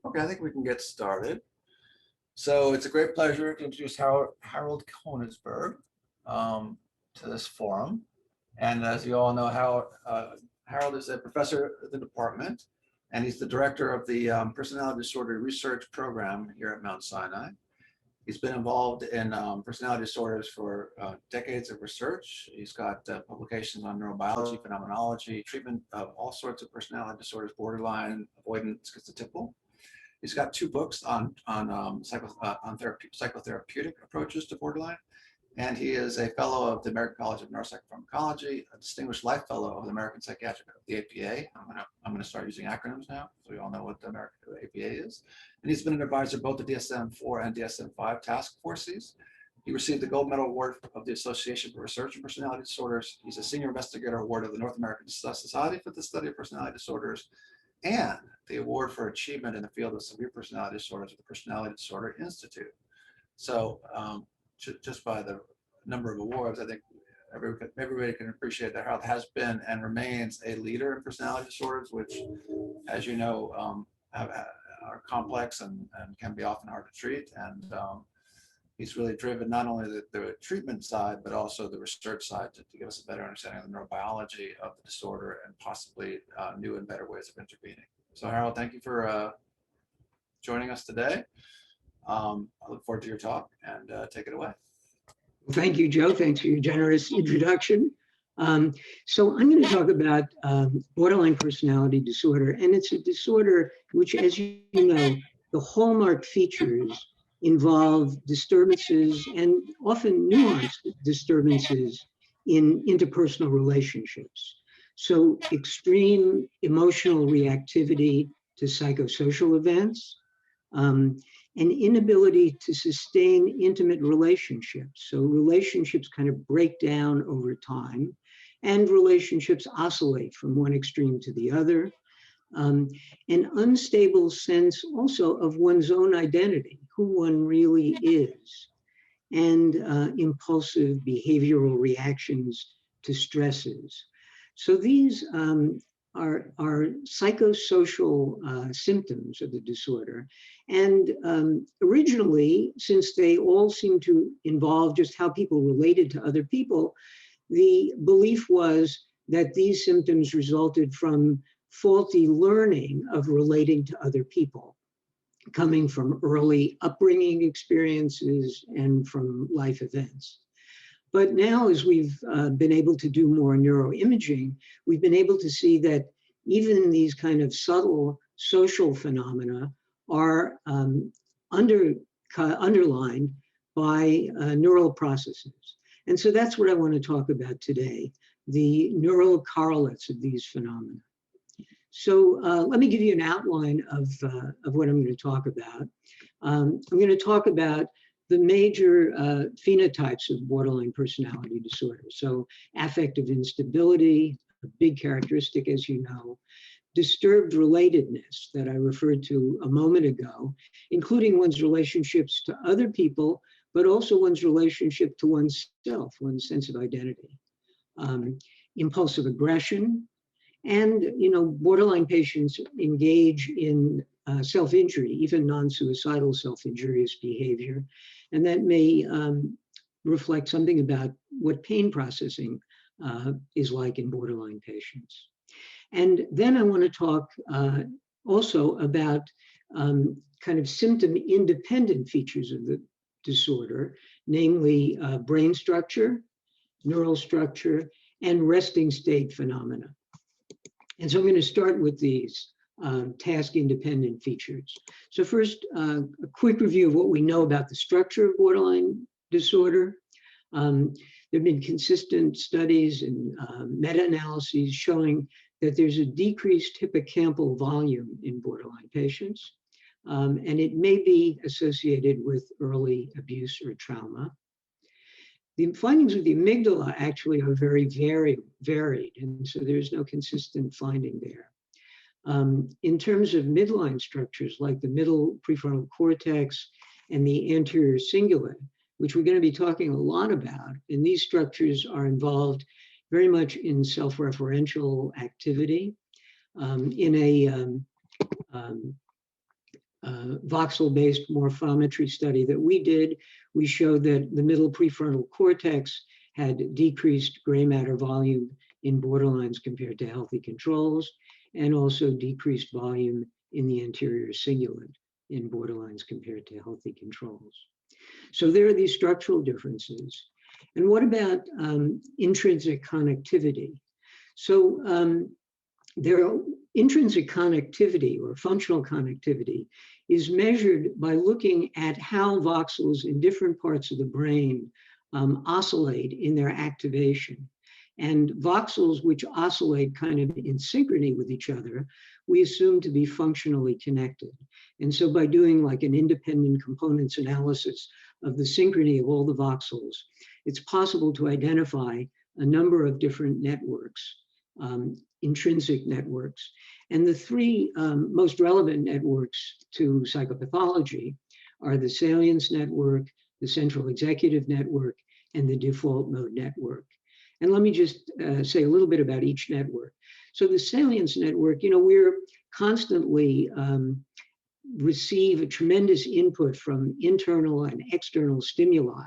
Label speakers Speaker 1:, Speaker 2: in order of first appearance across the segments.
Speaker 1: Okay, I think we can get started. So it's a great pleasure to introduce Harold Koenigsberg to this forum. And as you all know, Harold is a professor at the department, and he's the director of the Personality Disorder Research Program here at Mount Sinai. He's been involved in personality disorders for decades of research. He's got publications on neurobiology, phenomenology, treatment of all sorts of personality disorders, borderline, avoidant, schizotypal. He's got 2 books on psychotherapeutic approaches to borderline, and he is a fellow of the American College of Neuropsychopharmacology, a distinguished life fellow of the American Psychiatric, the APA. I'm gonna start using acronyms now, so we all know what the American APA is. And he's been an advisor both to DSM-4 and DSM-5 task forces. He received the Gold Medal Award of the Association for Research in Personality Disorders. He's a Senior Investigator Award of the North American Society for the Study of Personality Disorders, and the Award for Achievement in the Field of Severe Personality Disorders at the Personality Disorder Institute. So just by the number of awards, I think everybody can appreciate that Harold has been and remains a leader in personality disorders, which, as you know, are complex and can be often hard to treat. And he's really driven not only the treatment side, but also the research side to give us a better understanding of the neurobiology of the disorder and possibly new and better ways of intervening. So Harold, thank you for joining us today. I look forward to your talk, and take it away.
Speaker 2: Thank you, Joe. Thanks for your generous introduction. So I'm going to talk about borderline personality disorder, and it's a disorder which, as you know, the hallmark features involve disturbances and often nuanced disturbances in interpersonal relationships. So extreme emotional reactivity to psychosocial events, an inability to sustain intimate relationships. So relationships kind of break down over time, and relationships oscillate from one extreme to the other. An unstable sense also of one's own identity, who one really is, and impulsive behavioral reactions to stresses. So these are psychosocial symptoms of the disorder. And originally, since they all seem to involve just how people related to other people, the belief was that these symptoms resulted from faulty learning of relating to other people, coming from early upbringing experiences and from life events. But now, as we've been able to do more neuroimaging, we've been able to see that even these kind of subtle social phenomena are underlined by neural processes. And so that's what I want to talk about today, the neurocorrelates of these phenomena. So let me give you an outline of what I'm going to talk about. I'm going to talk about the major phenotypes of borderline personality disorder. So affective instability, a big characteristic, as you know, disturbed relatedness that I referred to a moment ago, including one's relationships to other people, but also one's relationship to oneself, one's sense of identity. Impulsive aggression, and borderline patients engage in self-injury, even non-suicidal self-injurious behavior, and that may reflect something about what pain processing is like in borderline patients. And then I want to talk also about kind of symptom-independent features of the disorder, namely brain structure, neural structure, and resting state phenomena. And so I'm going to start with these task-independent features. So first, a quick review of what we know about the structure of borderline disorder. There have been consistent studies and meta-analyses showing that there's a decreased hippocampal volume in borderline patients, and it may be associated with early abuse or trauma. The findings of the amygdala actually are very varied, and so there's no consistent finding there. In terms of midline structures like the middle prefrontal cortex and the anterior cingulate, which we're going to be talking a lot about, and these structures are involved very much in self-referential activity, in voxel-based morphometry study that we did, we showed that the middle prefrontal cortex had decreased gray matter volume in borderlines compared to healthy controls, and also decreased volume in the anterior cingulate in borderlines compared to healthy controls. So there are these structural differences. And what about intrinsic connectivity? So there are intrinsic connectivity or functional connectivity is measured by looking at how voxels in different parts of the brain oscillate in their activation. And voxels which oscillate kind of in synchrony with each other, we assume to be functionally connected. And so by doing like an independent components analysis of the synchrony of all the voxels, it's possible to identify a number of different networks, intrinsic networks. And the three most relevant networks to psychopathology are the salience network, the central executive network, and the default mode network. And let me just say a little bit about each network. So the salience network, we're constantly receive a tremendous input from internal and external stimuli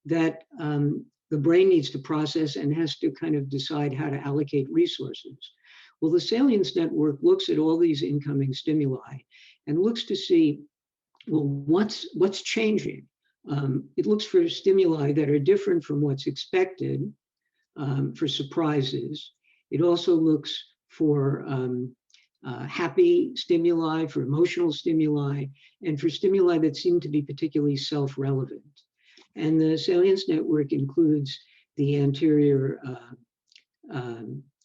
Speaker 2: that the brain needs to process and has to kind of decide how to allocate resources. Well, the salience network looks at all these incoming stimuli and looks to see, well, what's changing? It looks for stimuli that are different from what's expected, for surprises. It also looks for happy stimuli, for emotional stimuli, and for stimuli that seem to be particularly self-relevant. And the salience network includes the anterior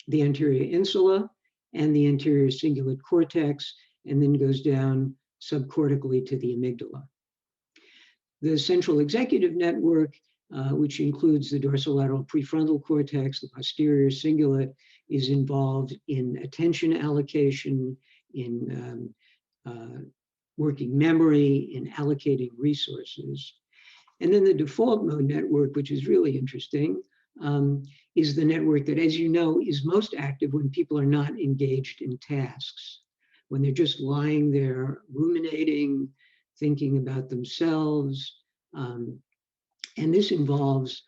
Speaker 2: insula and the anterior cingulate cortex, and then goes down subcortically to the amygdala. The central executive network, which includes the dorsolateral prefrontal cortex, the posterior cingulate, is involved in attention allocation, in working memory, in allocating resources. And then the default mode network, which is really interesting, is the network that, as you know, is most active when people are not engaged in tasks, when they're just lying there ruminating, thinking about themselves. And this involves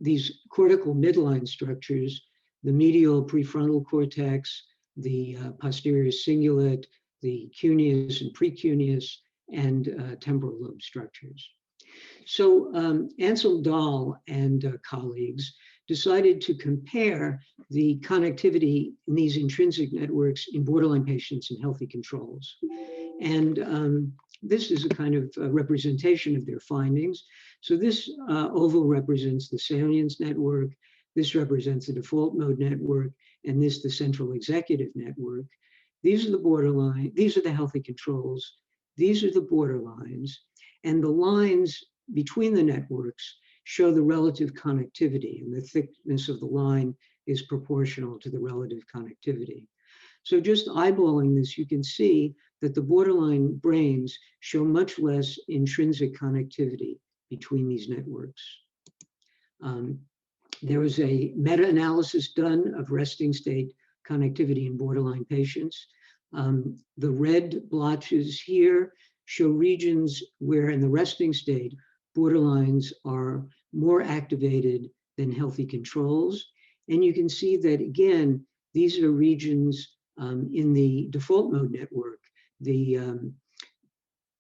Speaker 2: these cortical midline structures, the medial prefrontal cortex, the posterior cingulate, the cuneus and precuneus, and temporal lobe structures. So Ansel Dahl and colleagues decided to compare the connectivity in these intrinsic networks in borderline patients and healthy controls. And this is a kind of representation of their findings. So this oval represents the salience network, this represents the default mode network, and this the central executive network. These are the borderline, these are the healthy controls, these are the borderlines, and the lines between the networks show the relative connectivity, and the thickness of the line is proportional to the relative connectivity. So just eyeballing this, you can see that the borderline brains show much less intrinsic connectivity between these networks. There was a meta-analysis done of resting state connectivity in borderline patients. The red blotches here show regions where in the resting state, borderlines are more activated than healthy controls. And you can see that, again, these are regions in the default mode network, the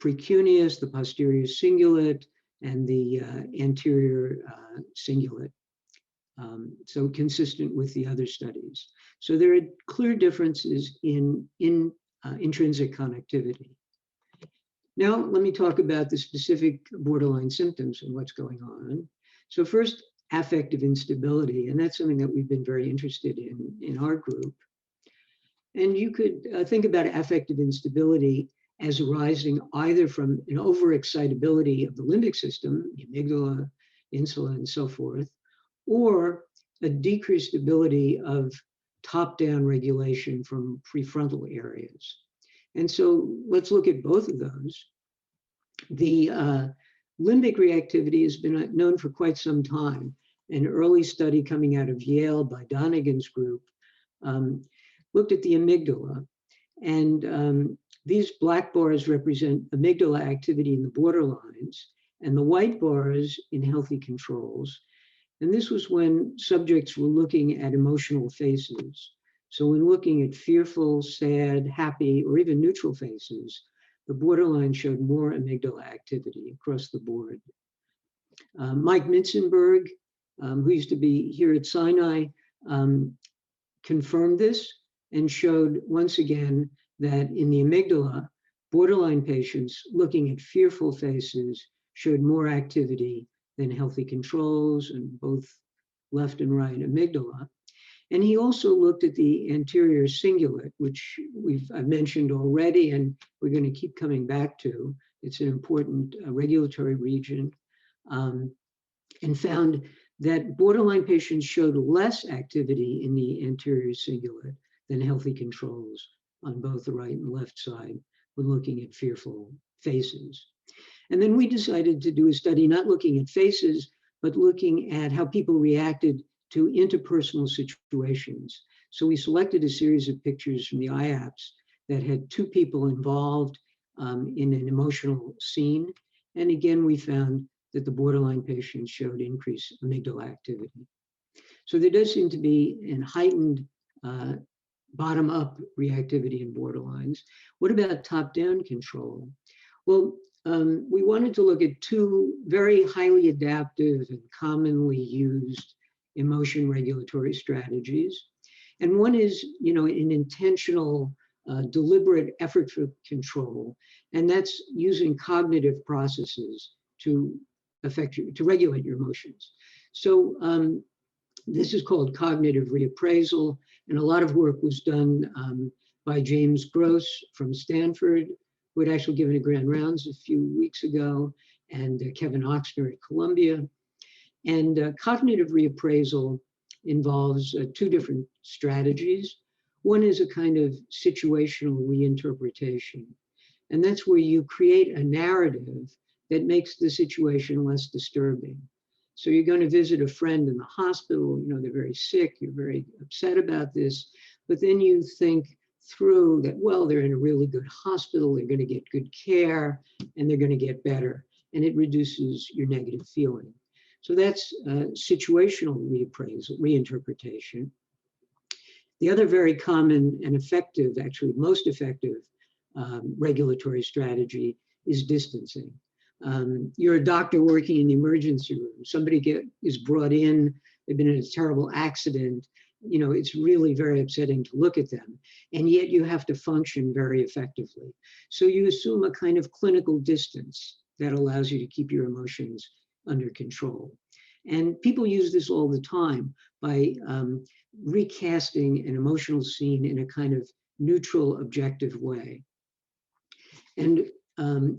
Speaker 2: precuneus, the posterior cingulate, and the anterior cingulate. So consistent with the other studies. So there are clear differences in intrinsic connectivity. Now, let me talk about the specific borderline symptoms and what's going on. So first, affective instability, and that's something that we've been very interested in our group. And you could think about affective instability as arising either from an overexcitability of the limbic system, the amygdala, insula, and so forth, or a decreased ability of top-down regulation from prefrontal areas. And so let's look at both of those. The limbic reactivity has been known for quite some time. An early study coming out of Yale by Donegan's group looked at the amygdala, and these black bars represent amygdala activity in the borderlines, and the white bars in healthy controls. And this was when subjects were looking at emotional faces. So when looking at fearful, sad, happy, or even neutral faces, the borderline showed more amygdala activity across the board. Mike Mitzenberg, who used to be here at Sinai, confirmed this and showed once again that in the amygdala, borderline patients looking at fearful faces showed more activity than healthy controls in both left and right amygdala. And he also looked at the anterior cingulate, which I've mentioned already, and we're going to keep coming back to. It's an important regulatory region, and found that borderline patients showed less activity in the anterior cingulate than healthy controls on both the right and left side when looking at fearful faces. And then we decided to do a study not looking at faces, but looking at how people reacted to interpersonal situations. So we selected a series of pictures from the IAPS that had two people involved in an emotional scene. And again, we found that the borderline patients showed increased amygdala activity. So there does seem to be an heightened bottom-up reactivity in borderlines. What about top-down control? Well, we wanted to look at two very highly adaptive and commonly used emotion regulatory strategies. And one is, an intentional, deliberate effort for control, and that's using cognitive processes to regulate your emotions. So this is called cognitive reappraisal, and a lot of work was done by James Gross from Stanford, who had actually given a grand rounds a few weeks ago, and Kevin Oxner at Columbia. And cognitive reappraisal involves two different strategies. One is a kind of situational reinterpretation, and that's where you create a narrative that makes the situation less disturbing. So you're going to visit a friend in the hospital, they're very sick, you're very upset about this, but then you think through that, well, they're in a really good hospital, they're going to get good care, and they're going to get better, and it reduces your negative feeling. So that's situational reappraisal, reinterpretation. The other very common and effective, actually most effective regulatory strategy is distancing. You're a doctor working in the emergency room. Somebody is brought in, they've been in a terrible accident. It's really very upsetting to look at them. And yet you have to function very effectively. So you assume a kind of clinical distance that allows you to keep your emotions under control. And people use this all the time by recasting an emotional scene in a kind of neutral, objective way. And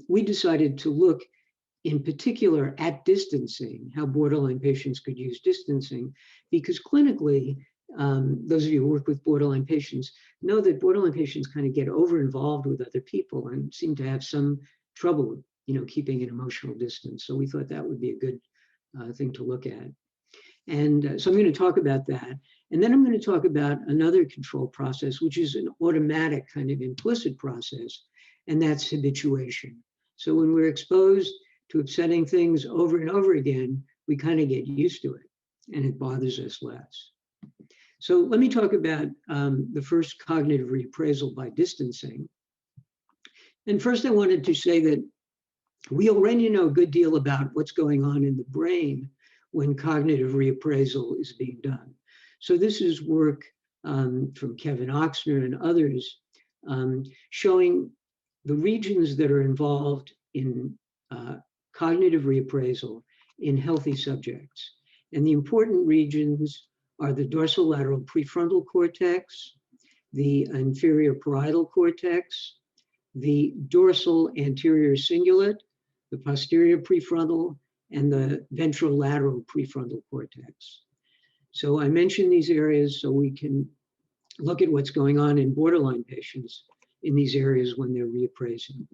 Speaker 2: we decided to look in particular at distancing, how borderline patients could use distancing, because clinically, those of you who work with borderline patients know that borderline patients kind of get over-involved with other people and seem to have some trouble, keeping an emotional distance. So we thought that would be a good thing to look at. And so I'm going to talk about that. And then I'm going to talk about another control process, which is an automatic kind of implicit process, and that's habituation. So when we're exposed to upsetting things over and over again, we kind of get used to it, and it bothers us less. So let me talk about the first cognitive reappraisal by distancing. And first I wanted to say that we already know a good deal about what's going on in the brain when cognitive reappraisal is being done. So this is work from Kevin Oxner and others showing the regions that are involved in cognitive reappraisal in healthy subjects. And the important regions are the dorsolateral prefrontal cortex, the inferior parietal cortex, the dorsal anterior cingulate, the posterior prefrontal, and the ventrolateral prefrontal cortex. So I mention these areas so we can look at what's going on in borderline patients in these areas when they're reappraising.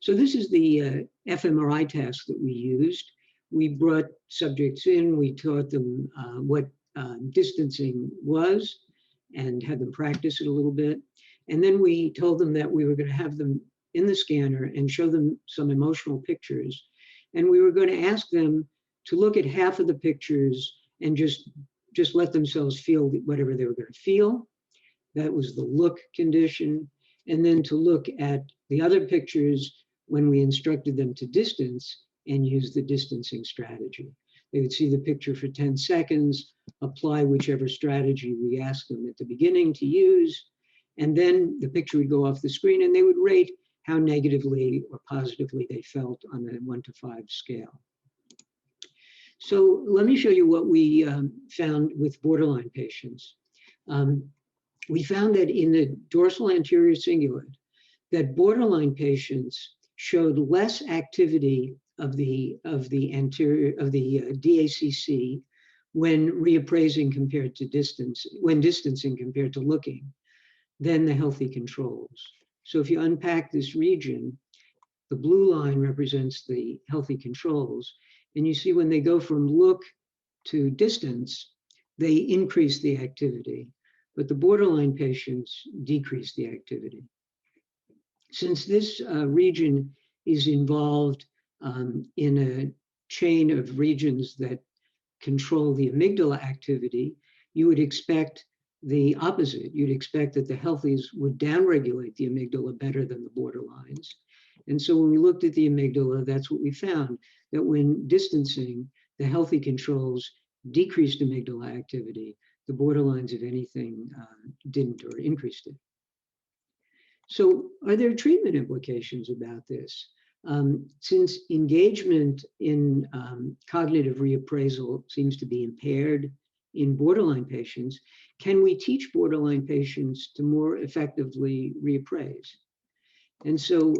Speaker 2: So this is the fMRI task that we used. We brought subjects in, we taught them what distancing was and had them practice it a little bit. And then we told them that we were going to have them in the scanner and show them some emotional pictures. And we were going to ask them to look at half of the pictures and just let themselves feel whatever they were going to feel. That was the look condition. And then to look at the other pictures when we instructed them to distance and use the distancing strategy. They would see the picture for 10 seconds, apply whichever strategy we asked them at the beginning to use, and then the picture would go off the screen and they would rate how negatively or positively they felt on a 1 to 5 scale. So let me show you what we found with borderline patients. We found that in the dorsal anterior cingulate, that borderline patients showed less activity of the DACC when reappraising compared to distancing compared to looking than the healthy controls. So if you unpack this region, the blue line represents the healthy controls, and you see when they go from look to distance, they increase the activity, but the borderline patients decrease the activity. Since this region is involved in a chain of regions that control the amygdala activity, you would expect the opposite. You'd expect that the healthies would downregulate the amygdala better than the borderlines. And so when we looked at the amygdala, that's what we found, that when distancing, the healthy controls decreased amygdala activity. The borderlines, if anything, didn't or increased it. So are there treatment implications about this? Since engagement in cognitive reappraisal seems to be impaired in borderline patients, can we teach borderline patients to more effectively reappraise? And so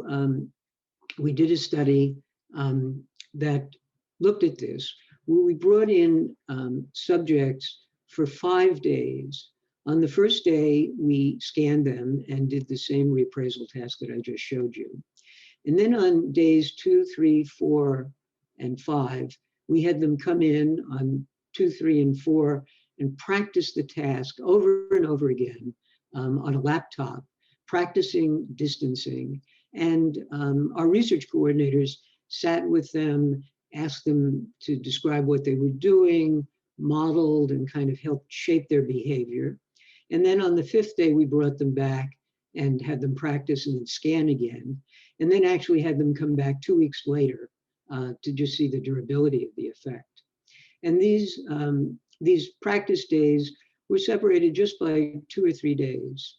Speaker 2: we did a study that looked at this, where we brought in subjects for 5 days. On the first day, we scanned them and did the same reappraisal task that I just showed you. And then on days 2, 3, 4, and 5, we had them come in on 2, 3, and 4 and practice the task over and over again on a laptop, practicing distancing. And our research coordinators sat with them, asked them to describe what they were doing, modeled and kind of helped shape their behavior. And then on the 5th day, we brought them back and had them practice and then scan again, and then actually had them come back 2 weeks later to just see the durability of the effect. And these practice days were separated just by 2 or 3 days.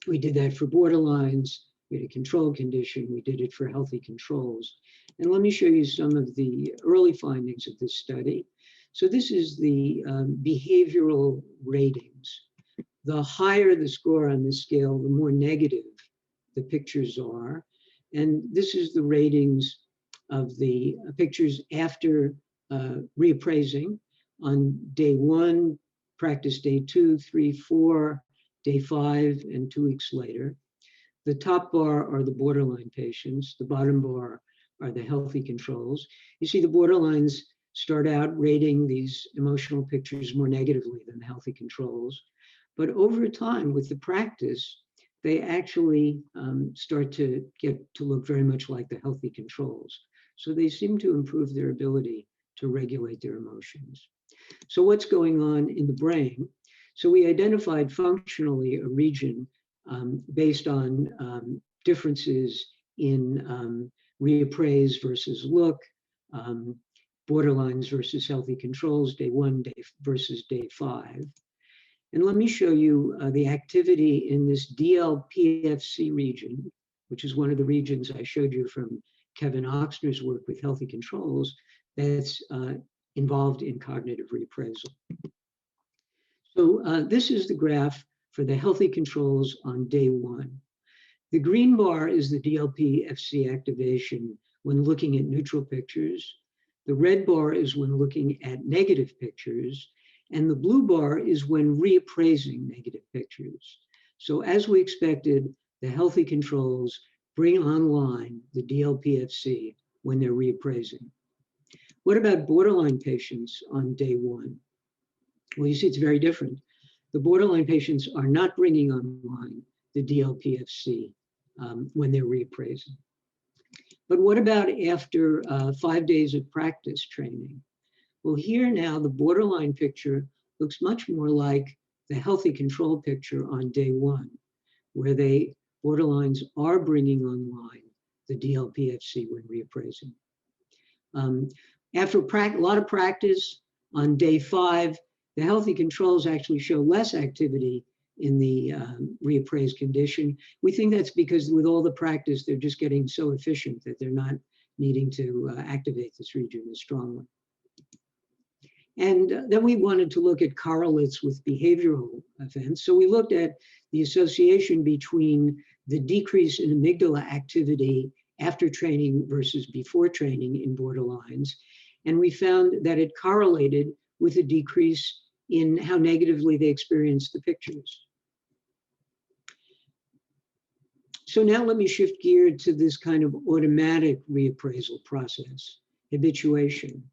Speaker 2: We did that for borderlines, we had a control condition, we did it for healthy controls. And let me show you some of the early findings of this study. So this is the behavioral ratings. The higher the score on this scale, the more negative the pictures are. And this is the ratings of the pictures after reappraising on day 1, practice day 2, 3, 4, day 5, and 2 weeks later. The top bar are the borderline patients. The bottom bar are the healthy controls. You see the borderlines start out rating these emotional pictures more negatively than the healthy controls. But over time, with the practice, they actually start to get to look very much like the healthy controls. So they seem to improve their ability to regulate their emotions. So what's going on in the brain? So we identified functionally a region based on differences in reappraise versus look, borderlines versus healthy controls, day 1 versus day 5. And let me show you the activity in this DLPFC region, which is one of the regions I showed you from Kevin Oxner's work with healthy controls that's involved in cognitive reappraisal. So this is the graph for the healthy controls on day 1. The green bar is the DLPFC activation when looking at neutral pictures. The red bar is when looking at negative pictures. And the blue bar is when reappraising negative pictures. So as we expected, the healthy controls bring online the DLPFC when they're reappraising. What about borderline patients on day 1? Well, you see it's very different. the borderline patients are not bringing online the DLPFC when they're reappraising. But what about after 5 days of practice training? Well, here now the borderline picture looks much more like the healthy control picture on day 1, where borderlines are bringing online the DLPFC when reappraising. After a lot of practice, on day 5, the healthy controls actually show less activity in the reappraised condition. We think that's because with all the practice, they're just getting so efficient that they're not needing to activate this region as strongly. And then we wanted to look at correlates with behavioral events. So we looked at the association between the decrease in amygdala activity after training versus before training in borderlines. And we found that it correlated with a decrease in how negatively they experienced the pictures. So now let me shift gear to this kind of automatic reappraisal process, habituation.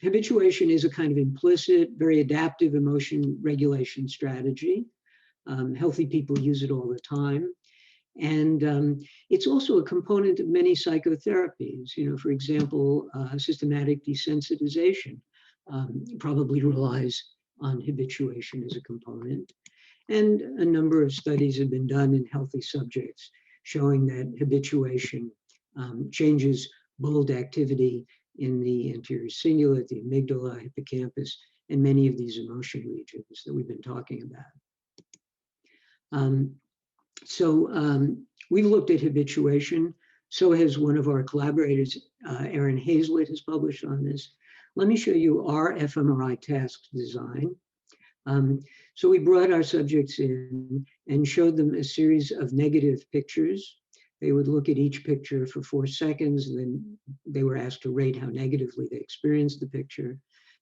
Speaker 2: Habituation is a kind of implicit, very adaptive emotion regulation strategy. Healthy people use it all the time. And it's also a component of many psychotherapies. You know, for example, systematic desensitization probably relies on habituation as a component. And a number of studies have been done in healthy subjects showing that habituation changes bold activity in the anterior cingulate, the amygdala, hippocampus, and many of these emotion regions that we've been talking about. We've looked at habituation. So has one of our collaborators, Erin Hazlett, has published on this. Let me show you our fMRI task design. So we brought our subjects in and showed them a series of negative pictures. They would look at each picture for 4 seconds, and then they were asked to rate how negatively they experienced the picture.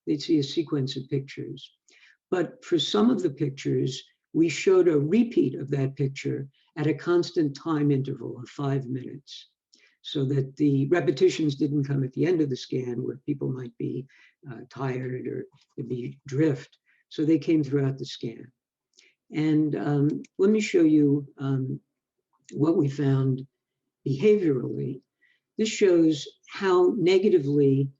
Speaker 2: They'd see a sequence of pictures. But for some of the pictures, we showed a repeat of that picture at a constant time interval of 5 minutes, so that the repetitions didn't come at the end of the scan where people might be tired or there'd be drift. So they came throughout the scan. And let me show you what we found behaviorally. This shows how negatively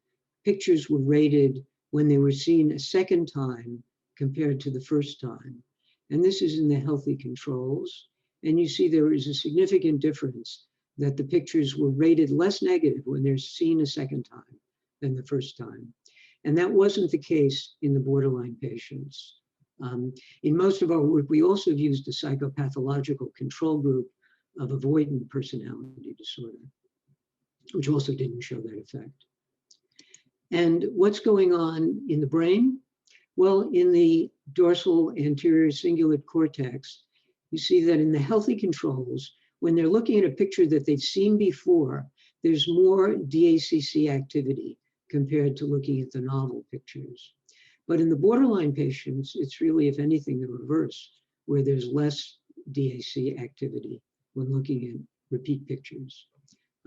Speaker 2: pictures were rated when they were seen a second time compared to the first time. And this is in the healthy controls. And you see there is a significant difference that the pictures were rated less negative when they're seen a second time than the first time. And that wasn't the case in the borderline patients. In most of our work, we also used a psychopathological control group of avoidant personality disorder, which also didn't show that effect. And what's going on in the brain? Well, in the dorsal anterior cingulate cortex, you see that in the healthy controls, when they're looking at a picture that they've seen before, there's more DACC activity compared to looking at the novel pictures. But in the borderline patients, it's really, if anything, the reverse, where there's less DAC activity when looking at repeat pictures.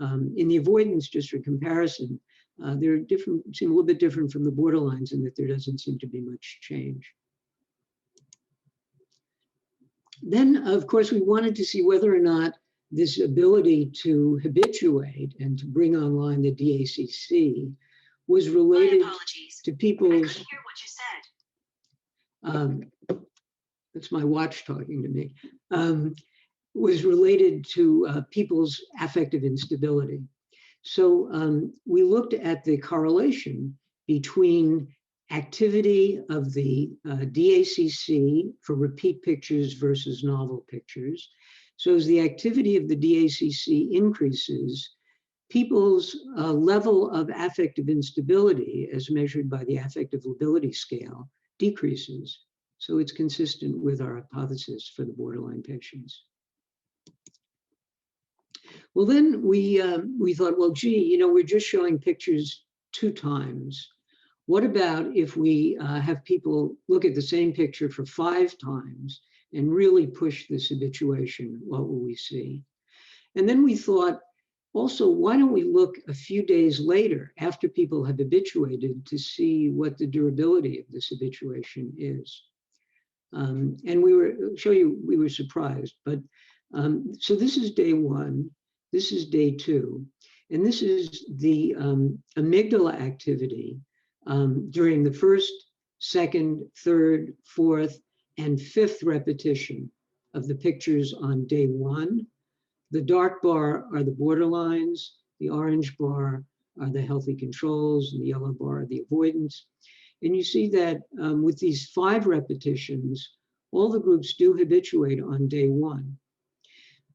Speaker 2: In the avoidance, just for comparison, they're different, seem a little bit different from the borderlines in that there doesn't seem to be much change. Then, of course, we wanted to see whether or not this ability to habituate and to bring online the DACC was related to people's. I couldn't hear what you said. That's my watch talking to me. Was related to people's affective instability. So we looked at the correlation between activity of the DACC for repeat pictures versus novel pictures. So as the activity of the DACC increases, people's level of affective instability, as measured by the affective lability scale, decreases. So it's consistent with our hypothesis for the borderline patients. Well, then we thought, well, gee, you know, we're just showing pictures 2 times. What about if we have people look at the same picture for 5 times and really push this habituation? What will we see? And then we thought, Also, why don't we look a few days later after people have habituated to see what the durability of this habituation is? And we were surprised, but so this is day 1, this is day 2, and this is the amygdala activity during the first, second, third, fourth, and fifth repetition of the pictures on day 1. The dark bar are the borderlines, the orange bar are the healthy controls, and the yellow bar are the avoidance. And you see that with these 5 repetitions, all the groups do habituate on day 1.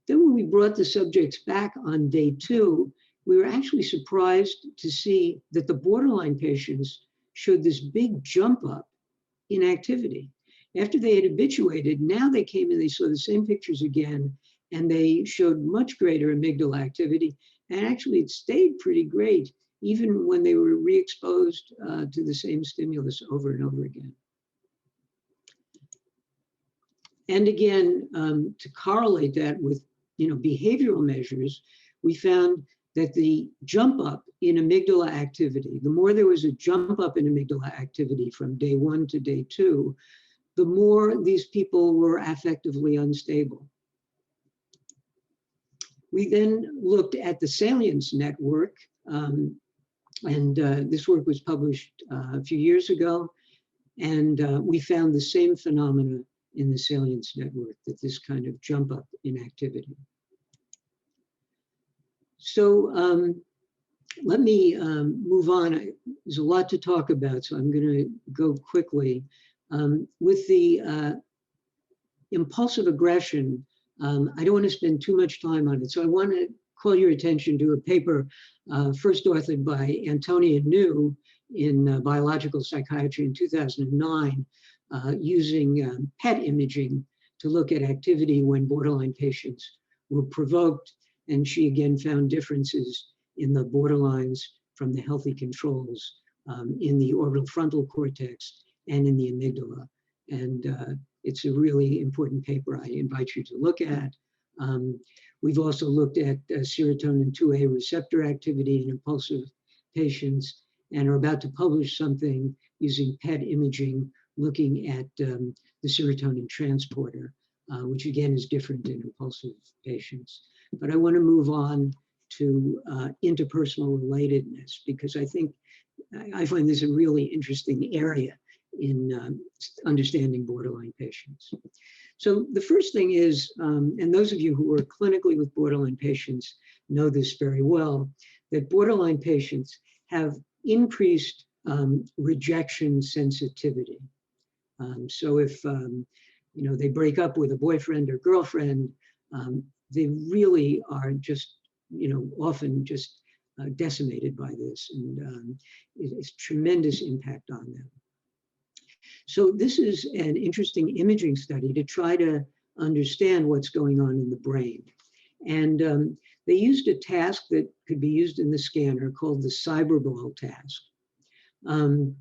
Speaker 2: Then when we brought the subjects back on day 2, we were actually surprised to see that the borderline patients showed this big jump up in activity. After they had habituated, now they came and they saw the same pictures again, and they showed much greater amygdala activity. And actually it stayed pretty great, even when they were re-exposed to the same stimulus over and over again. And again, to correlate that with behavioral measures, we found that the jump up in amygdala activity, the more there was a jump up in amygdala activity from day 1 to day 2, the more these people were affectively unstable. We then looked at the salience network, and this work was published a few years ago, and we found the same phenomena in the salience network, that this kind of jump up in activity. So let me move on. There's a lot to talk about, so I'm going to go quickly. With the impulsive aggression, I don't want to spend too much time on it. So I want to call your attention to a paper first authored by Antonia New in Biological Psychiatry in 2009, using PET imaging to look at activity when borderline patients were provoked. And she again found differences in the borderlines from the healthy controls in the orbital frontal cortex and in the amygdala. And it's a really important paper I invite you to look at. We've also looked at serotonin 2A receptor activity in impulsive patients, and are about to publish something using PET imaging looking at the serotonin transporter, which again is different in impulsive patients. But I want to move on to interpersonal relatedness, because I think I find this a really interesting area in understanding borderline patients. So the first thing is, and those of you who work clinically with borderline patients know this very well, that borderline patients have increased rejection sensitivity. So if they break up with a boyfriend or girlfriend, they really are just often just decimated by this, and it's tremendous impact on them. So this is an interesting imaging study to try to understand what's going on in the brain. And they used a task that could be used in the scanner called the cyberball task. And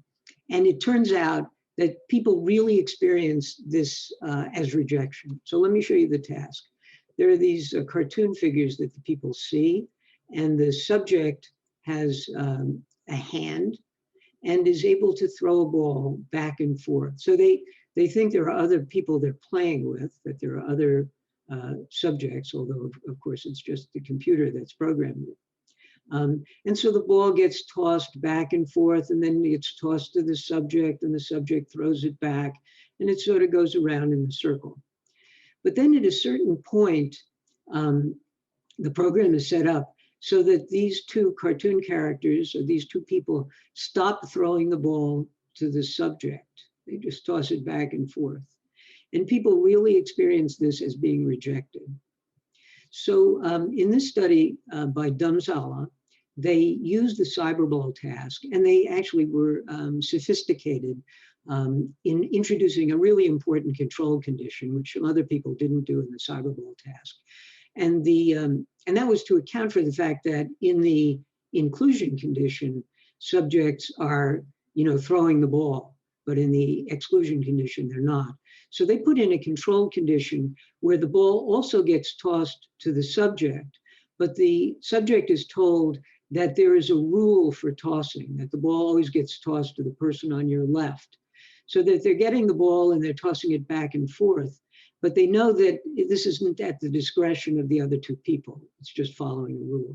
Speaker 2: it turns out that people really experience this as rejection. So let me show you the task. There are these cartoon figures that the people see, and the subject has a hand and is able to throw a ball back and forth. So they think there are other people they're playing with, that there are other subjects, although of course it's just the computer that's programmed it. And so the ball gets tossed back and forth, and then it's tossed to the subject, and the subject throws it back, and it sort of goes around in a circle. But then at a certain point, the program is set up so that these two cartoon characters, or these two people, stop throwing the ball to the subject. They just toss it back and forth. And people really experience this as being rejected. So in this study by Dumzala, they used the cyberball task, and they actually were sophisticated in introducing a really important control condition, which some other people didn't do in the cyberball task. And that was to account for the fact that in the inclusion condition, subjects are throwing the ball, but in the exclusion condition, they're not. So they put in a control condition where the ball also gets tossed to the subject, but the subject is told that there is a rule for tossing, that the ball always gets tossed to the person on your left, so that they're getting the ball and they're tossing it back and forth, but they know that this isn't at the discretion of the other two people. It's just following a rule.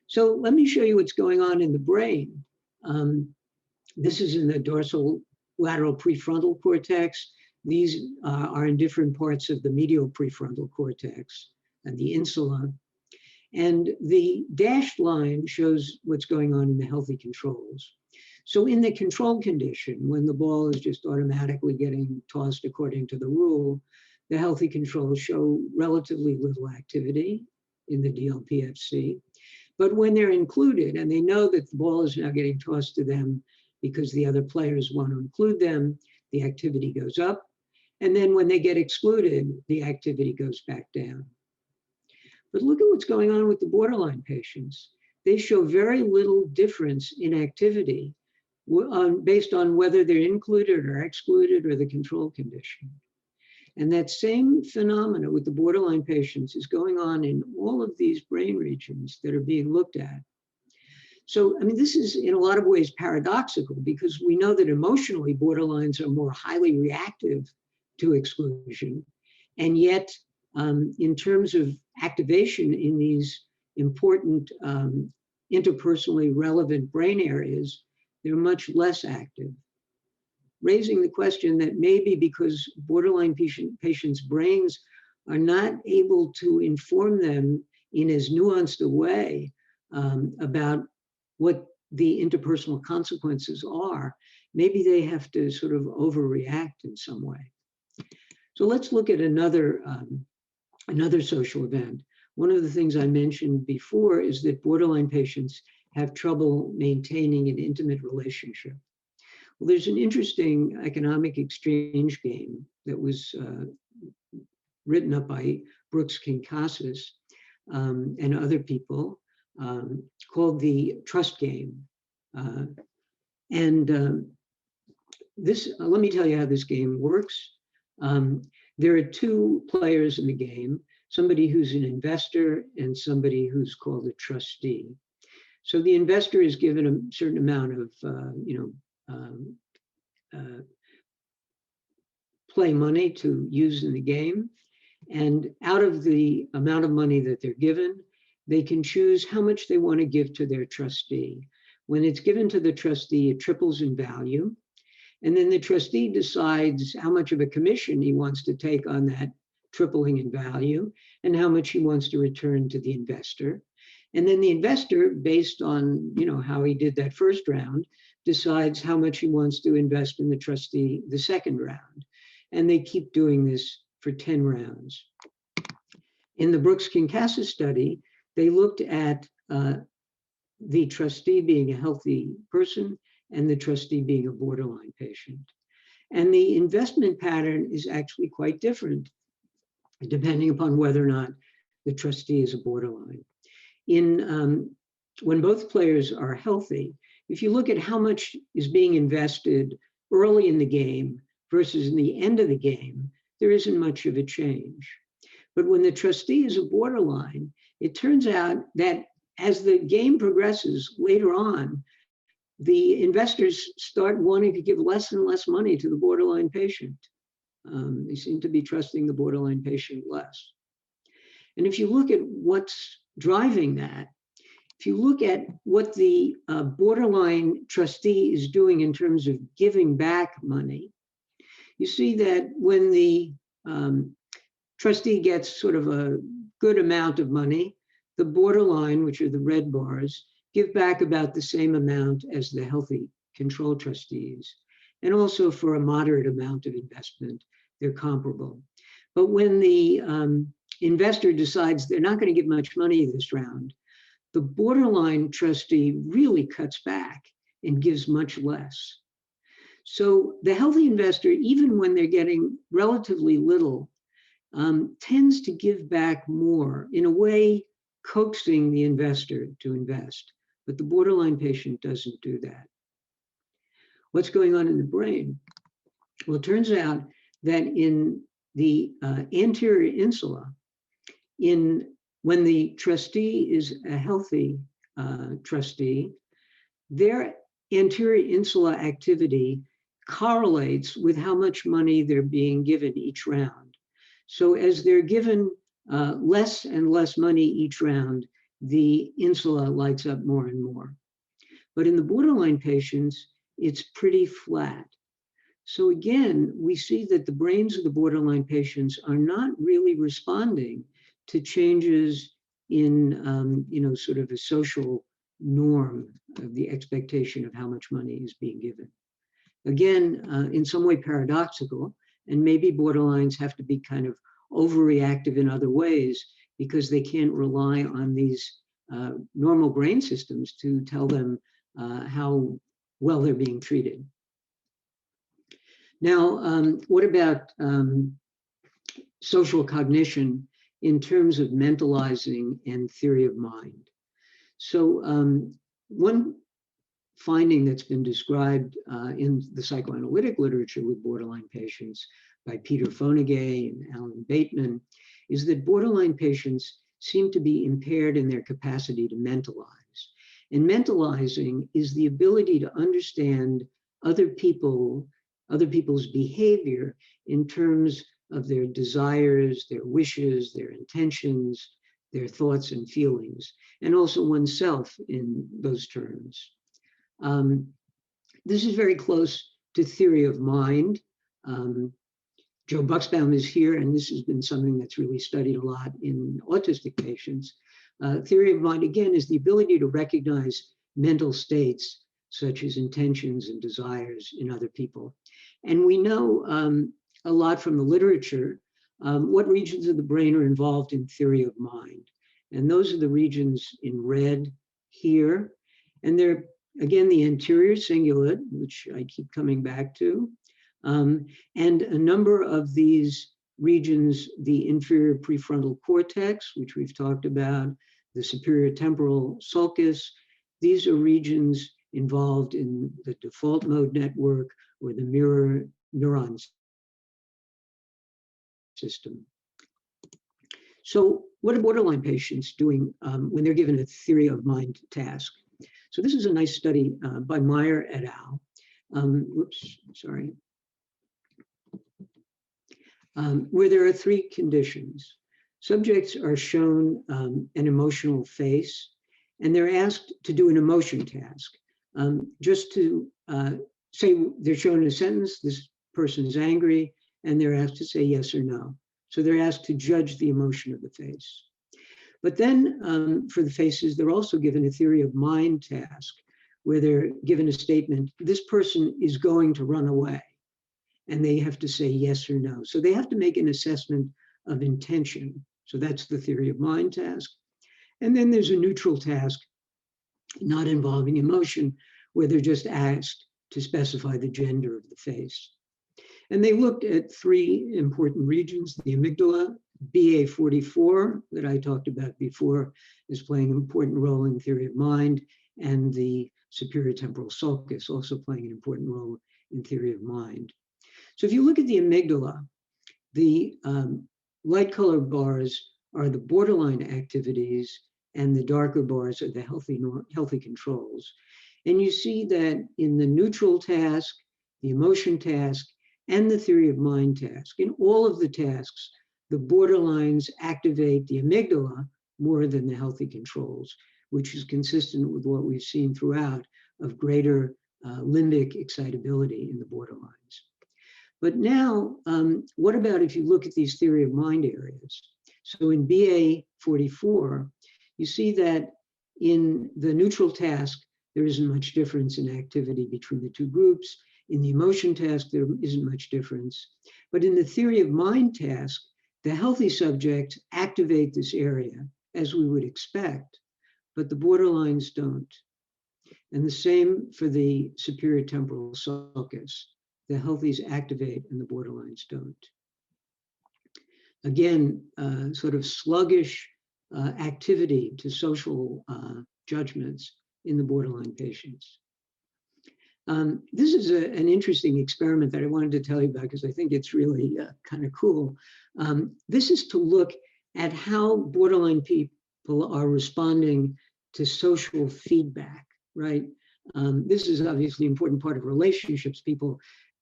Speaker 2: So let me show you what's going on in the brain. This is in the dorsal lateral prefrontal cortex. These are in different parts of the medial prefrontal cortex and the insula. And the dashed line shows what's going on in the healthy controls. So in the control condition, when the ball is just automatically getting tossed according to the rule, the healthy controls show relatively little activity in the DLPFC. But when they're included and they know that the ball is now getting tossed to them because the other players want to include them, the activity goes up. And then when they get excluded, the activity goes back down. But look at what's going on with the borderline patients. They show very little difference in activity based on whether they're included or excluded or the control condition. And that same phenomena with the borderline patients is going on in all of these brain regions that are being looked at. So, I mean, this is in a lot of ways paradoxical because we know that emotionally borderlines are more highly reactive to exclusion. And yet, in terms of activation in these important interpersonally relevant brain areas, they're much less active, raising the question that maybe because borderline patients' brains are not able to inform them in as nuanced a way about what the interpersonal consequences are, maybe they have to sort of overreact in some way. So let's look at another social event. One of the things I mentioned before is that borderline patients have trouble maintaining an intimate relationship. Well, there's an interesting economic exchange game that was written up by Brooks Kinkassis and other people called the trust game. This, let me tell you how this game works. There are two players in the game, somebody who's an investor and somebody who's called a trustee. So the investor is given a certain amount of, play money to use in the game. And out of the amount of money that they're given, they can choose how much they want to give to their trustee. When it's given to the trustee, it triples in value. And then the trustee decides how much of a commission he wants to take on that tripling in value and how much he wants to return to the investor. And then the investor, based on how he did that first round, decides how much he wants to invest in the trustee the second round. And they keep doing this for 10 rounds. In the Brooks Kinkassis study, they looked at the trustee being a healthy person and the trustee being a borderline patient. And the investment pattern is actually quite different depending upon whether or not the trustee is a borderline. When both players are healthy, if you look at how much is being invested early in the game versus in the end of the game, there isn't much of a change. But when the trustee is a borderline, it turns out that as the game progresses later on, the investors start wanting to give less and less money to the borderline patient. They seem to be trusting the borderline patient less. And if you look at what's driving that, if you look at what the borderline trustee is doing in terms of giving back money, you see that when the trustee gets sort of a good amount of money, the borderline, which are the red bars, give back about the same amount as the healthy control trustees. And also for a moderate amount of investment, they're comparable. But when the investor decides they're not going to give much money this round, the borderline trustee really cuts back and gives much less. So the healthy investor, even when they're getting relatively little, tends to give back more, in a way coaxing the investor to invest. But the borderline patient doesn't do that. What's going on in the brain? Well, it turns out that in the anterior insula, in When the trustee is a healthy trustee, their anterior insula activity correlates with how much money they're being given each round. So as they're given less and less money each round, the insula lights up more and more. But in the borderline patients, it's pretty flat. So again, we see that the brains of the borderline patients are not really responding to changes in, sort of a social norm of the expectation of how much money is being given. Again, in some way paradoxical, and maybe borderlines have to be kind of overreactive in other ways because they can't rely on these normal brain systems to tell them how well they're being treated. Now, what about social cognition in terms of mentalizing and theory of mind? So one finding that's been described in the psychoanalytic literature with borderline patients by Peter Fonagy and Alan Bateman is that borderline patients seem to be impaired in their capacity to mentalize. And mentalizing is the ability to understand other people's behavior in terms of their desires, their wishes, their intentions, their thoughts and feelings, and also oneself in those terms. This is very close to theory of mind. Joe Buxbaum is here, and this has been something that's really studied a lot in autistic patients. Theory of mind, again, is the ability to recognize mental states such as intentions and desires in other people. And we know a lot from the literature what regions of the brain are involved in theory of mind. And those are the regions in red here. And they're, again, the anterior cingulate, which I keep coming back to, and a number of these regions, the inferior prefrontal cortex, which we've talked about, the superior temporal sulcus. These are regions involved in the default mode network or the mirror neurons system. So what are borderline patients doing when they're given a theory of mind task? So this is a nice study by Meyer et al. Where there are three conditions. Subjects are shown an emotional face, and they're asked to do an emotion task. Just to say they're shown a sentence, this person is angry, and they're asked to say yes or no. So they're asked to judge the emotion of the face. But then for the faces, they're also given a theory of mind task, where they're given a statement, this person is going to run away, and they have to say yes or no. So they have to make an assessment of intention. So that's the theory of mind task. And then there's a neutral task, not involving emotion, where they're just asked to specify the gender of the face. And they looked at three important regions: the amygdala, BA44, that I talked about before, is playing an important role in theory of mind, and the superior temporal sulcus, also playing an important role in theory of mind. So if you look at the amygdala, the light colored bars are the borderline activities, and the darker bars are the healthy controls. And you see that in the neutral task, the emotion task, and the theory of mind task, in all of the tasks, the borderlines activate the amygdala more than the healthy controls, which is consistent with what we've seen throughout of greater limbic excitability in the borderlines. But now, what about if you look at these theory of mind areas? So in BA44, you see that in the neutral task, there isn't much difference in activity between the two groups. In the emotion task, there isn't much difference. But in the theory of mind task, the healthy subjects activate this area, as we would expect, but the borderlines don't. And the same for the superior temporal sulcus. The healthies activate and the borderlines don't. Again, sort of sluggish activity to social judgments in the borderline patients. This is an interesting experiment that I wanted to tell you about because I think it's really kind of cool. This is to look at how borderline people are responding to social feedback, right? This is obviously an important part of relationships. People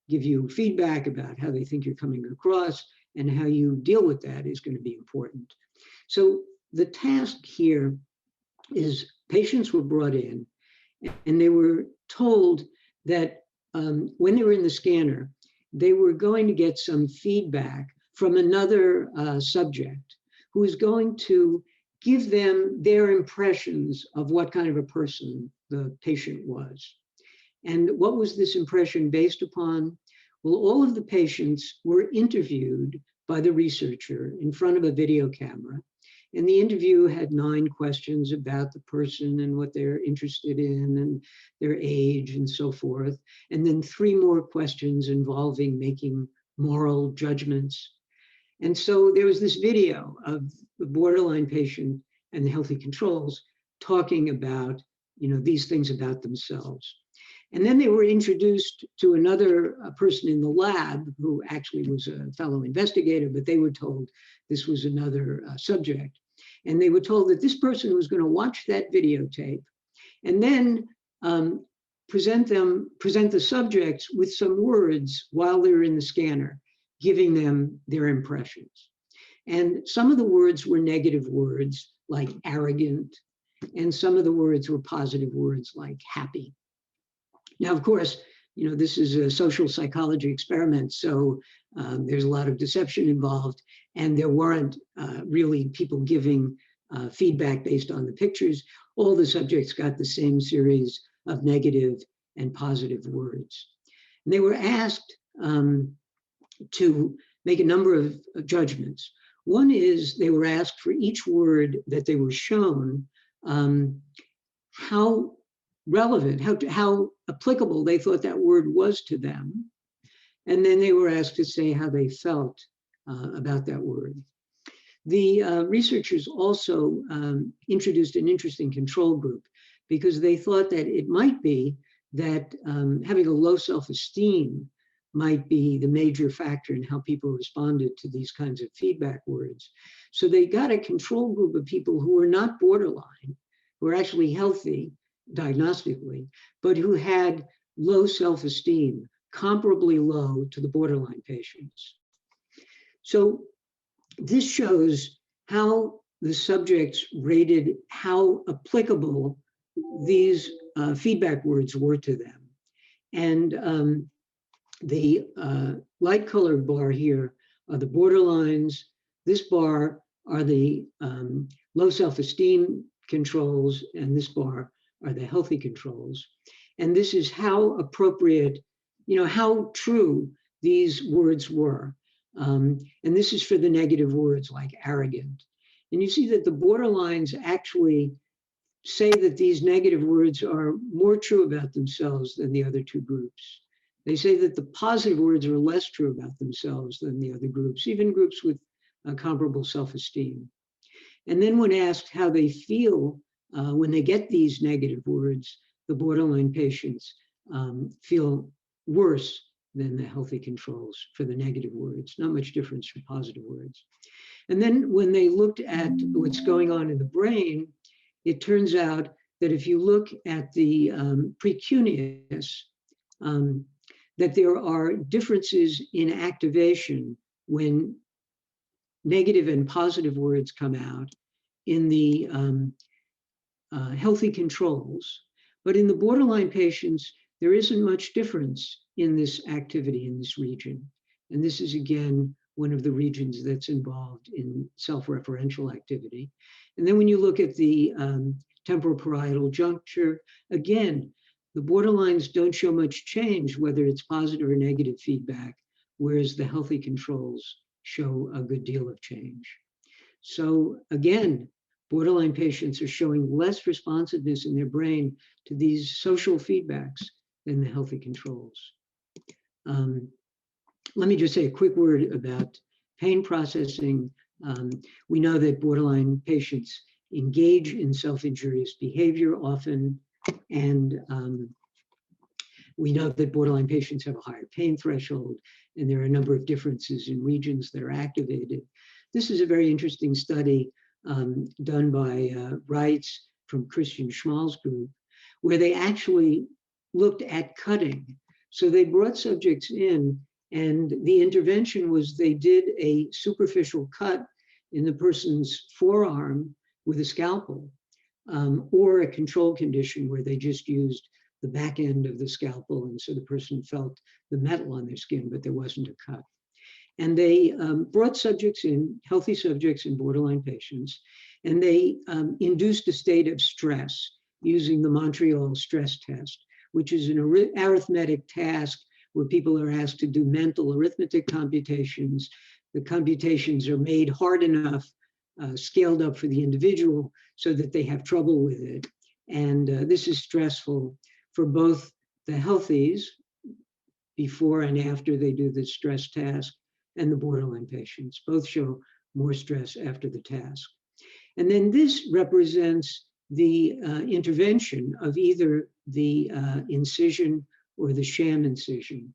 Speaker 2: give you feedback about how they think you're coming across, and how you deal with that is going to be important. So the task here is patients were brought in, and they were told that when they were in the scanner, they were going to get some feedback from another subject who is going to give them their impressions of what kind of a person the patient was. And what was this impression based upon? Well, all of the patients were interviewed by the researcher in front of a video camera. And the interview had 9 questions about the person and what they're interested in and their age and so forth. And then 3 more questions involving making moral judgments. And so there was this video of the borderline patient and the healthy controls talking about, these things about themselves. And then they were introduced to another person in the lab who actually was a fellow investigator, but they were told this was another subject. And they were told that this person was going to watch that videotape and then present the subjects with some words while they're in the scanner, giving them their impressions. And some of the words were negative words like arrogant, and some of the words were positive words like happy. Now, of course, this is a social psychology experiment, so there's a lot of deception involved, and there weren't really people giving feedback based on the pictures. All the subjects got the same series of negative and positive words. And they were asked to make a number of judgments. One is they were asked for each word that they were shown, how relevant, how applicable they thought that word was to them. And then they were asked to say how they felt about that word. The researchers also introduced an interesting control group because they thought that it might be that having a low self-esteem might be the major factor in how people responded to these kinds of feedback words. So they got a control group of people who were not borderline, who were actually healthy diagnostically, but who had low self-esteem, comparably low to the borderline patients. So this shows how the subjects rated how applicable these feedback words were to them. And the light colored bar here are the borderlines. This bar are the low self-esteem controls, and this bar are the healthy controls. And this is how appropriate, how true these words were. And this is for the negative words like arrogant. And you see that the borderlines actually say that these negative words are more true about themselves than the other 2 groups. They say that the positive words are less true about themselves than the other groups, even groups with comparable self-esteem. And then when asked how they feel when they get these negative words, the borderline patients feel worse than the healthy controls for the negative words, not much difference from positive words. And then when they looked at what's going on in the brain, it turns out that if you look at the precuneus, that there are differences in activation when negative and positive words come out in the healthy controls. But in the borderline patients, there isn't much difference in this activity in this region. And this is, again, one of the regions that's involved in self-referential activity. And then when you look at the temporoparietal juncture, again, the borderlines don't show much change, whether it's positive or negative feedback, whereas the healthy controls show a good deal of change. So again, borderline patients are showing less responsiveness in their brain to these social feedbacks than the healthy controls. Let me just say a quick word about pain processing. We know that borderline patients engage in self-injurious behavior often, and we know that borderline patients have a higher pain threshold, and there are a number of differences in regions that are activated. this is a very interesting study done by Reitz from Christian Schmal's group, where they actually looked at cutting. So they brought subjects in, and the intervention was they did a superficial cut in the person's forearm with a scalpel, or a control condition where they just used the back end of the scalpel, and so the person felt the metal on their skin, but there wasn't a cut. And they brought subjects in, healthy subjects and borderline patients, and they induced a state of stress using the Montreal stress test, which is an arithmetic task where people are asked to do mental arithmetic computations. The computations are made hard enough, scaled up for the individual so that they have trouble with it. And this is stressful for both the healthies before and after they do the stress task, and the borderline patients. Both show more stress after the task. And then this represents the intervention of either the incision or the sham incision.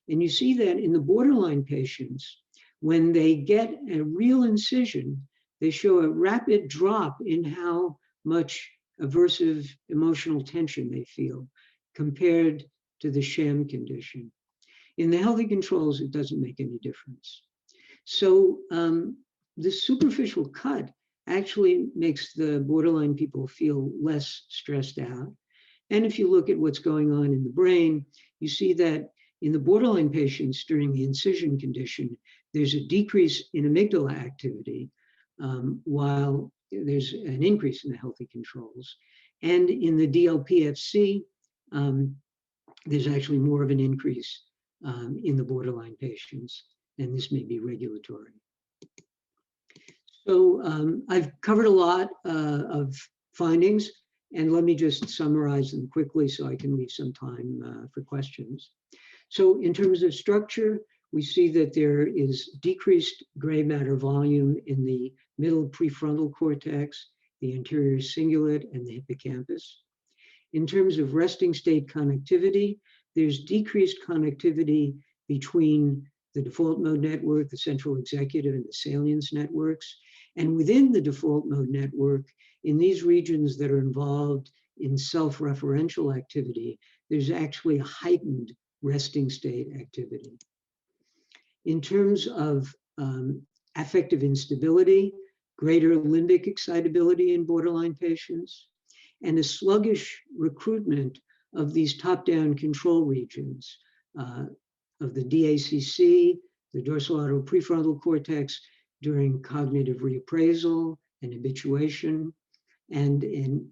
Speaker 2: And you see that in the borderline patients, when they get a real incision, they show a rapid drop in how much aversive emotional tension they feel compared to the sham condition. In the healthy controls, it doesn't make any difference. So the superficial cut actually makes the borderline people feel less stressed out. And if you look at what's going on in the brain, you see that in the borderline patients during the incision condition, there's a decrease in amygdala activity, while there's an increase in the healthy controls. And in the DLPFC, there's actually more of an increase in the borderline patients, and this may be regulatory. So I've covered a lot of findings, and let me just summarize them quickly so I can leave some time for questions. So in terms of structure, we see that there is decreased gray matter volume in the middle prefrontal cortex, the anterior cingulate, and the hippocampus. In terms of resting state connectivity, there's decreased connectivity between the default mode network, the central executive, and the salience networks. And within the default mode network, in these regions that are involved in self-referential activity, there's actually a heightened resting state activity. In terms of affective instability, greater limbic excitability in borderline patients, and a sluggish recruitment of these top-down control regions of the DACC, the dorsolateral prefrontal cortex during cognitive reappraisal and habituation, and in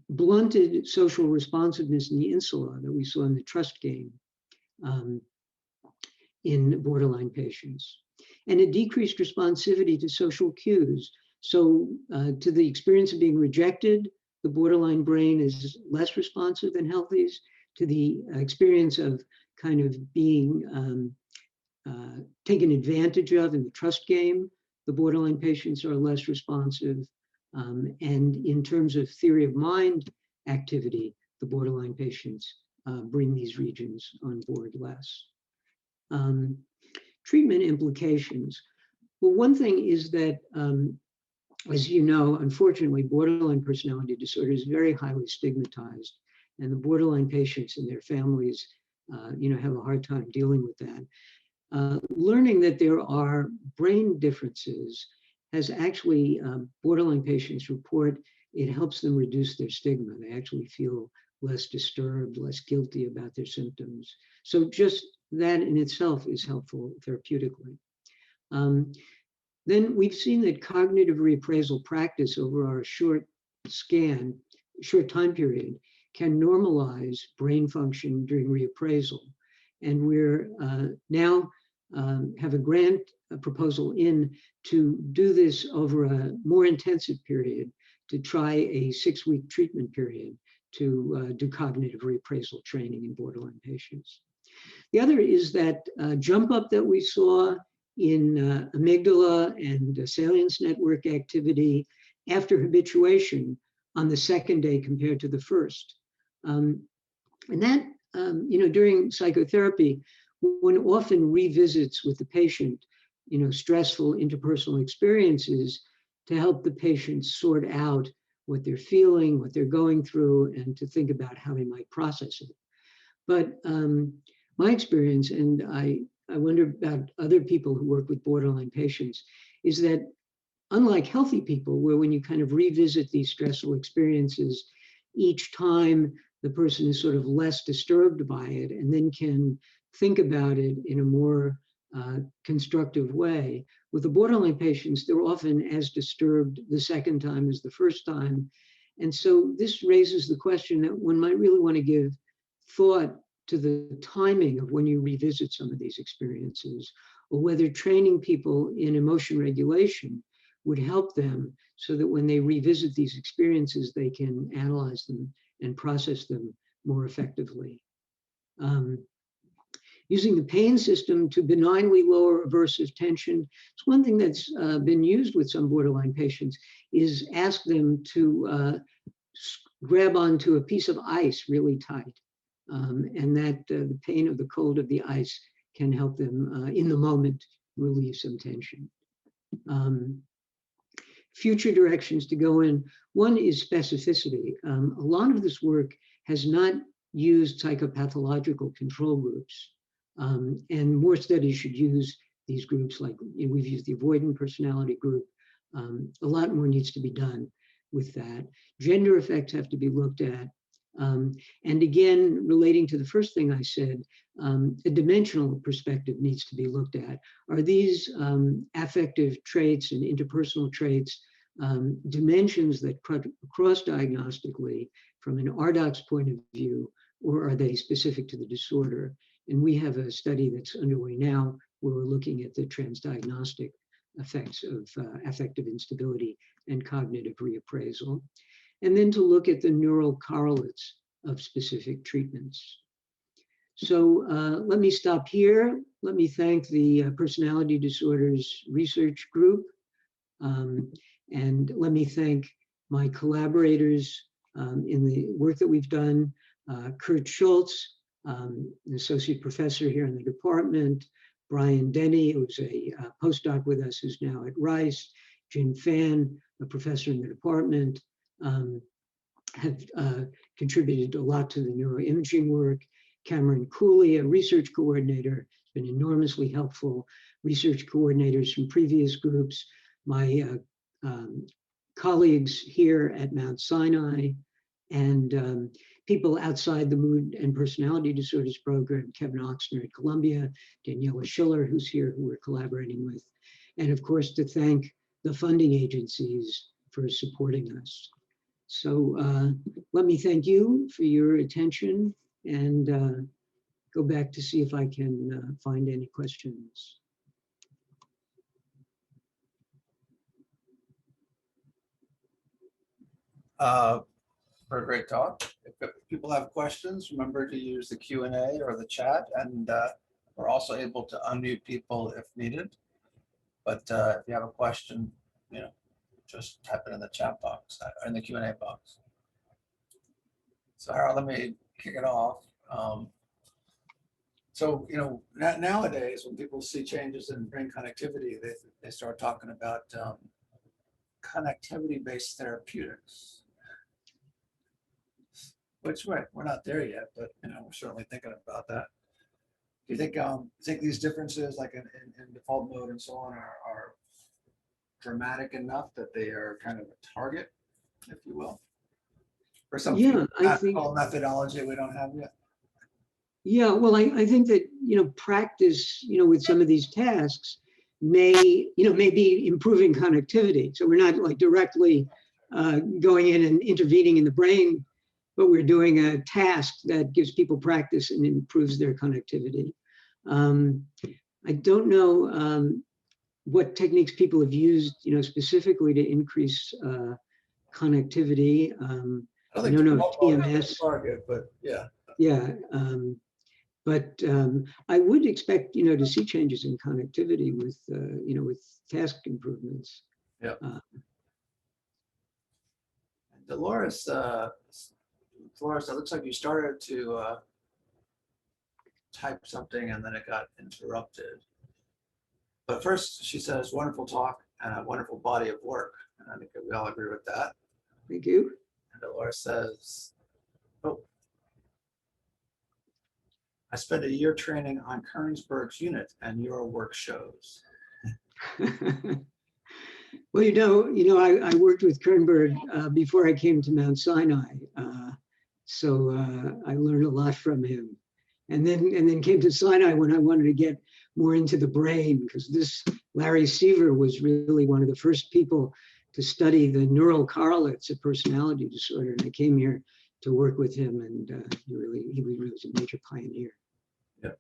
Speaker 2: blunted social responsiveness in the insula that we saw in the trust game in borderline patients, and a decreased responsivity to social cues. So to the experience of being rejected, the borderline brain is less responsive than healthies. To the experience of kind of being taken advantage of in the trust game, the borderline patients are less responsive. And in terms of theory of mind activity, the borderline patients bring these regions on board less. Treatment implications. Well, one thing is that, as you know, unfortunately, borderline personality disorder is very highly stigmatized, and the borderline patients and their families, have a hard time dealing with that. Learning that there are brain differences has actually, borderline patients report, it helps them reduce their stigma. They actually feel less disturbed, less guilty about their symptoms. So just that in itself is helpful therapeutically. Then we've seen that cognitive reappraisal practice over our short time period can normalize brain function during reappraisal. And we're now have a grant proposal in to do this over a more intensive period, to try a 6-week treatment period to do cognitive reappraisal training in borderline patients. The other is that jump up that we saw in amygdala and salience network activity after habituation on the second day compared to the first. And that, during psychotherapy, one often revisits with the patient stressful interpersonal experiences to help the patient sort out what they're feeling, what they're going through, and to think about how they might process it. But my experience, and I wonder about other people who work with borderline patients, is that unlike healthy people, where when you kind of revisit these stressful experiences, each time the person is sort of less disturbed by it and then can think about it in a more constructive way. With the borderline patients, they're often as disturbed the second time as the first time. And so this raises the question that one might really want to give thought to the timing of when you revisit some of these experiences, or whether training people in emotion regulation would help them so that when they revisit these experiences, they can analyze them and process them more effectively. Using the pain system to benignly lower aversive tension. It's one thing that's been used with some borderline patients, is ask them to grab onto a piece of ice really tight. And that the pain of the cold of the ice can help them in the moment relieve some tension. Future directions to go in. One is specificity. A lot of this work has not used psychopathological control groups. And more studies should use these groups, like we've used the avoidant personality group. A lot more needs to be done with that. Gender effects have to be looked at. And again, relating to the first thing I said, a dimensional perspective needs to be looked at. Are these affective traits and interpersonal traits dimensions that cross diagnostically from an RDoX point of view, or are they specific to the disorder? And we have a study that's underway now where we're looking at the transdiagnostic effects of affective instability and cognitive reappraisal. And then to look at the neural correlates of specific treatments. So let me stop here. Let me thank the Personality Disorders Research Group. And let me thank my collaborators in the work that we've done, Kurt Schultz, an associate professor here in the department, Brian Denny, who's a postdoc with us, who's now at Rice, Jin Fan, a professor in the department, have contributed a lot to the neuroimaging work. Cameron Cooley, a research coordinator, has been enormously helpful. Research coordinators from previous groups, my colleagues here at Mount Sinai, and people outside the Mood and Personality Disorders program, Kevin Oxner at Columbia, Daniela Schiller, who's here, who we're collaborating with. And of course, to thank the funding agencies for supporting us. So let me thank you for your attention and go back to see if I can find any questions.
Speaker 1: For a great talk. If people have questions, remember to use the Q&A or the chat, and we're also able to unmute people if needed. But if you have a question, just type it in the chat box, or in the Q&A box. So Harold, let me kick it off. So, nowadays when people see changes in brain connectivity, they start talking about connectivity-based therapeutics. Which we're not there yet, but we're certainly thinking about that. Do you think these differences, like in default mode and so on, are dramatic enough that they are kind of a target, if you will, for some methodology we don't have yet?
Speaker 2: Yeah, well, I think that practice with some of these tasks may be improving connectivity. So we're not like directly going in and intervening in the brain, but we're doing a task that gives people practice and improves their connectivity. I don't know what techniques people have used, specifically to increase connectivity. I don't know if TMS.
Speaker 1: Target, but yeah.
Speaker 2: Yeah, but I would expect, to see changes in connectivity with, with task improvements.
Speaker 1: Yeah. Dolores, it looks like you started to type something and then it got interrupted. But first, she says, wonderful talk and a wonderful body of work. And I think that we all agree with that.
Speaker 2: Thank you.
Speaker 1: And Dolores says, oh, I spent a year training on Koenigsberg's unit and your work shows.
Speaker 2: Well, I worked with Koenigsberg before I came to Mount Sinai, so I learned a lot from him. And then came to Sinai when I wanted to get more into the brain, because this Larry Seaver was really one of the first people to study the neural correlates of personality disorder. And I came here to work with him, and he was a major pioneer.
Speaker 1: Yeah.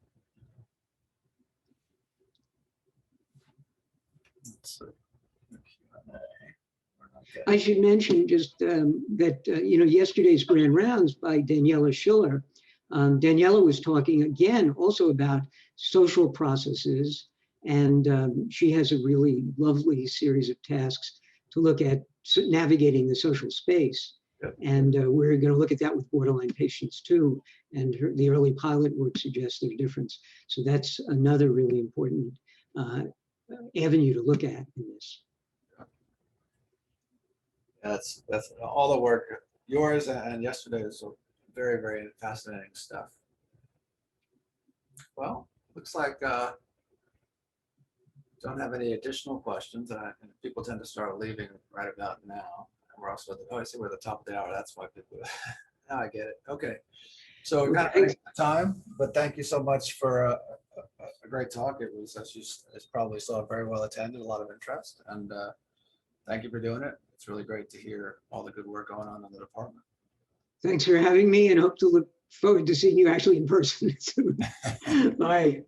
Speaker 2: I should mention just that, yesterday's Grand Rounds by Daniela Schiller, Daniela was talking again also about social processes, and she has a really lovely series of tasks to look at navigating the social space.
Speaker 1: Yep.
Speaker 2: And we're going to look at that with borderline patients too. And the early pilot work suggests there's a difference. So that's another really important avenue to look at in this.
Speaker 1: That's all the work, yours and yesterday's, very, very fascinating stuff. Well, looks like don't have any additional questions. And people tend to start leaving right about now. And we're also, I see we're at the top of the hour. That's why people, now I get it. Okay. So we're kind of running out of time, but thank you so much for a great talk. It was, as you probably saw, very well attended, a lot of interest. And thank you for doing it. It's really great to hear all the good work going on in the department.
Speaker 2: Thanks for having me, and hope to look forward to seeing you actually in person soon. Bye.